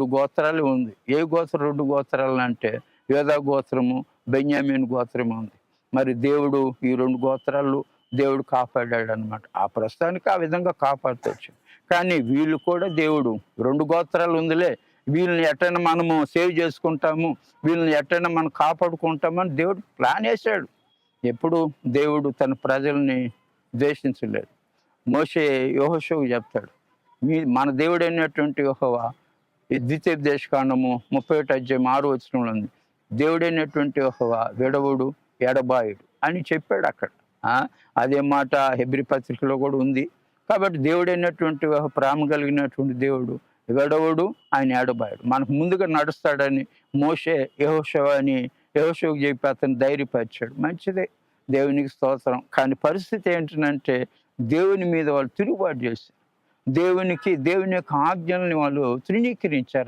2 గోత్రాలు ఉంది. ఏ గోత్రం 2 గోత్రాలు అంటే యోధా గోత్రము, బెన్యామీను గోత్రము ఉంది. మరి దేవుడు ఈ 2 గోత్రాలు దేవుడు కాపాడాడనమాట. ఆ ప్రస్తుతానికి ఆ విధంగా కాపాడుతొచ్చు. కానీ వీళ్ళు కూడా దేవుడు 2 గోత్రాలు ఉందిలే, వీళ్ళని ఎట్టైనా మనము సేవ్ చేసుకుంటాము, వీళ్ళని ఎట్టైనా మనం కాపాడుకుంటామని దేవుడు ప్లాన్ వేశాడు. ఎప్పుడు దేవుడు తన ప్రజల్ని ద్వేషించలేదు. మోషే యెహోషువకు చెప్తాడు, మన దేవుడైనటువంటి యెహోవా ఈ ద్వితీయోపదేశకాండము 31:6 ఉంది. దేవుడైనటువంటి యెహోవా విడవుడు, ఎడబాయుడు అని చెప్పాడు అక్కడ. అదే మాట హెబ్రీ పత్రికలో కూడా ఉంది. కాబట్టి దేవుడైనటువంటి ప్రేమ కలిగినటువంటి దేవుడు విడవుడు, ఆయన ఎడబాయుడు. మనకు ముందుగా నడుస్తాడని మోషే యెహోషువకు చెప్పి అతను ధైర్యపరిచాడు. మంచిదే, దేవునికి స్తోత్రం. కానీ పరిస్థితి ఏంటంటే దేవుని మీద వాళ్ళు తిరుగుబాటు చేశారు. దేవుని యొక్క ఆజ్ఞల్ని వాళ్ళు తృణీకరించారు.